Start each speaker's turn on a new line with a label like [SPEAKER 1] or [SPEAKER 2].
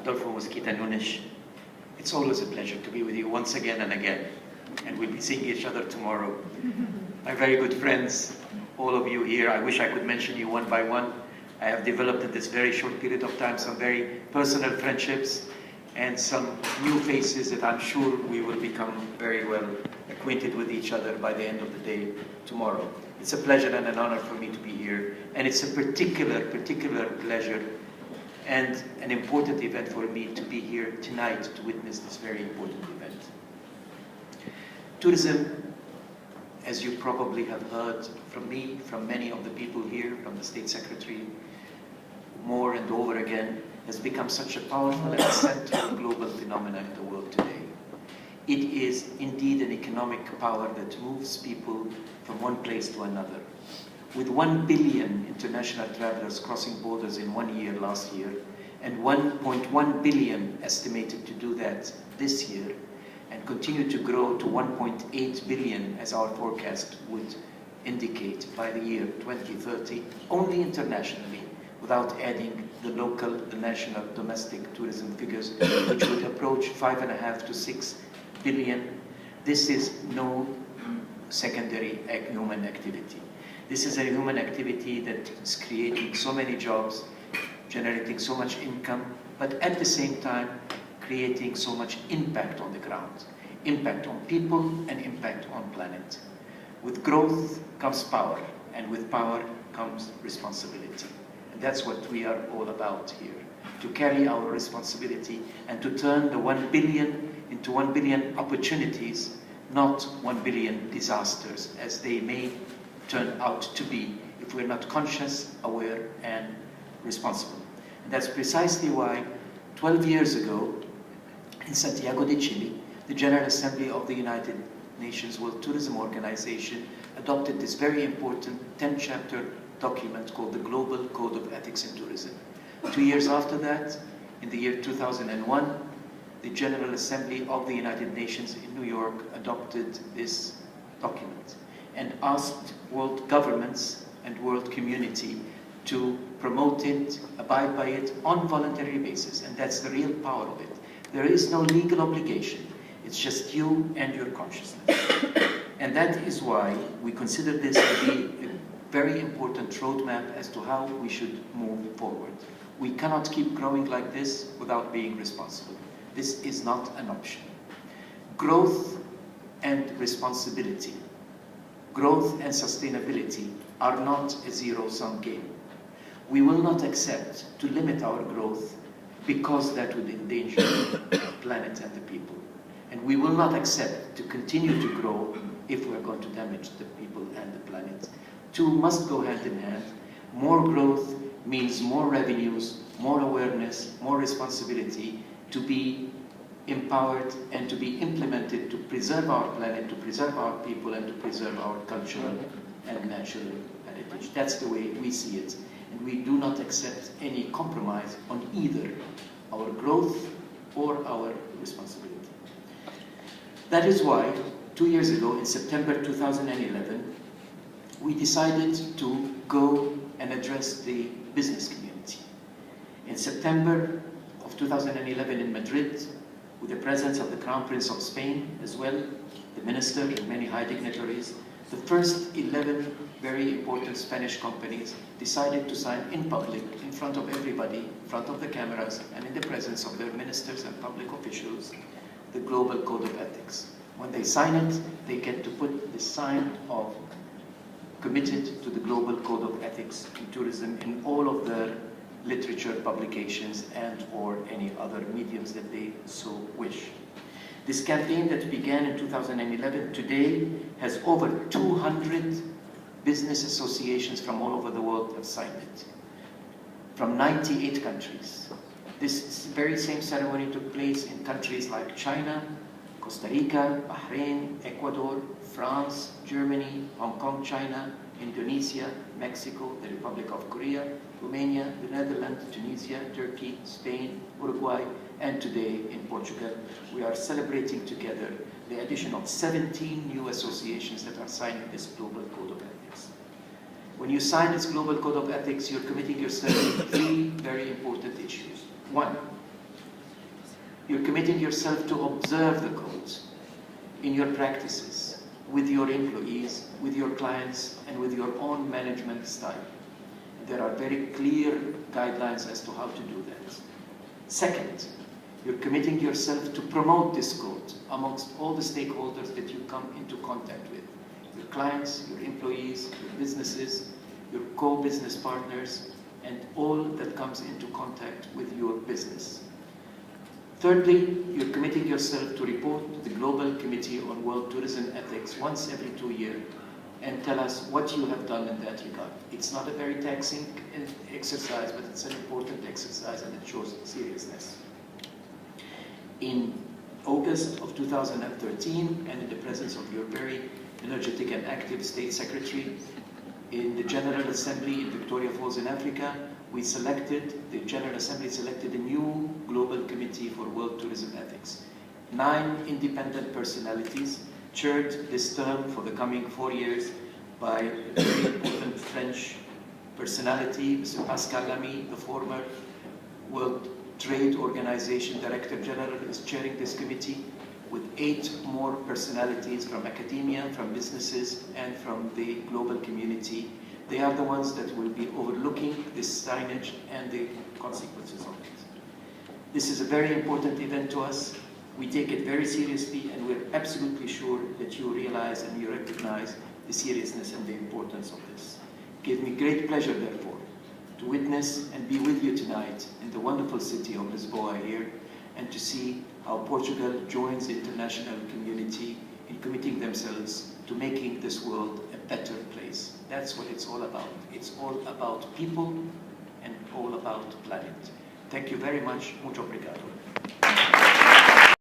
[SPEAKER 1] Adolfo Mosquita Nunes. It's always a pleasure to be with you once again and again. And we'll be seeing each other tomorrow. My very good friends, all of you here, I wish I could mention you one by one. I have developed in this very short period of time some very personal friendships and some new faces that I'm sure we will become very well acquainted with each other by the end of the day tomorrow. It's a pleasure and an honor for me to be here, and it's a particular pleasure and an important event for me to be here tonight to witness this very important event. Tourism, as you probably have heard from me, from many of the people here, from the State Secretary, more and over again, has become such a powerful and central global phenomenon in the world today. It is indeed an economic power that moves people from one place to another. With 1 billion international travelers crossing borders in 1 year last year, and 1.1 billion estimated to do that this year, and continue to grow to 1.8 billion as our forecast would indicate by the year 2030, only internationally, without adding the local, the national, domestic tourism figures, which would approach 5.5 to 6 billion. This is no secondary human activity. This is a human activity that is creating so many jobs, generating so much income, but at the same time, creating so much impact on the ground. Impact on people and impact on planet. With growth comes power, and with power comes responsibility. And that's what we are all about here. To carry our responsibility and to turn the 1 billion into 1 billion opportunities, not 1 billion disasters, as they may turn out to be if we're not conscious, aware, and responsible. And that's precisely why 12 years ago, in Santiago de Chile, the General Assembly of the United Nations World Tourism Organization adopted this very important 10-chapter document called the Global Code of Ethics in Tourism. 2 years after that, in the year 2001, the General Assembly of the United Nations in New York adopted this document and asked world governments and world community to promote it, abide by it on voluntary basis, and that's the real power of it. There is no legal obligation, it's just you and your consciousness. And that is why we consider this to be a very important roadmap as to how we should move forward. We cannot keep growing like this without being responsible. This is not an option. Growth and responsibility, growth and sustainability are not a zero-sum game. We will not accept to limit our growth because that would endanger the planet and the people. And we will not accept to continue to grow if we're going to damage the people and the planet. Two must go hand in hand. More growth means more revenues, more awareness, more responsibility to be empowered and to be implemented to preserve our planet, to preserve our people, and to preserve our cultural and natural heritage. That's the way we see it. And we do not accept any compromise on either our growth or our responsibility. That is why 2 years ago, in September 2011, we decided to go and address the business community. In September of 2011 in Madrid, with the presence of the Crown Prince of Spain as well, the minister and many high dignitaries, the first 11 very important Spanish companies decided to sign in public, in front of everybody, in front of the cameras, and in the presence of their ministers and public officials, the Global Code of Ethics. When they sign it, they get to put the sign of committed to the Global Code of Ethics in tourism in all of their literature publications and or any other mediums that they so wish. This campaign that began in 2011 today has over 200 business associations from all over the world have signed it, from 98 countries. This very same ceremony took place in countries like China, Costa Rica, Bahrain, Ecuador, France, Germany, Hong Kong, China, Indonesia, Mexico, the Republic of Korea, Romania, the Netherlands, Tunisia, Turkey, Spain, Uruguay, and today in Portugal. We are celebrating together the addition of 17 new associations that are signing this Global Code of Ethics. When you sign this Global Code of Ethics, you're committing yourself to three very important issues. One, You're committing yourself to observe the codes in your practices, with your employees, with your clients, and with your own management style. There are very clear guidelines as to how to do that. Second, you're committing yourself to promote this code amongst all the stakeholders that you come into contact with. Your clients, your employees, your businesses, your co-business partners, and all that comes into contact with your business. Thirdly, you're committing yourself to report to the Global Committee on World Tourism Ethics once every 2 years and tell us what you have done in that regard. It's not a very taxing exercise, but it's an important exercise and it shows seriousness. In August of 2013, and in the presence of your very energetic and active State Secretary, in the General Assembly in Victoria Falls in Africa, the General Assembly selected a new Global Committee for World Tourism Ethics. 9 independent personalities, chaired this term for the coming 4 years by a very important French personality, Mr. Pascal Lamy, the former World Trade Organization Director General, is chairing this committee, with 8 more personalities from academia, from businesses, and from the global community. They are the ones that will be overlooking this signage and the consequences of it. This is a very important event to us. We take it very seriously, and we're absolutely sure that you realize and you recognize the seriousness and the importance of this. It gives me great pleasure, therefore, to witness and be with you tonight in the wonderful city of Lisboa here, and to see how Portugal joins the international community in committing themselves to making this world a better place. That's what it's all about. It's all about people and all about planet. Thank you very much. Muito obrigado.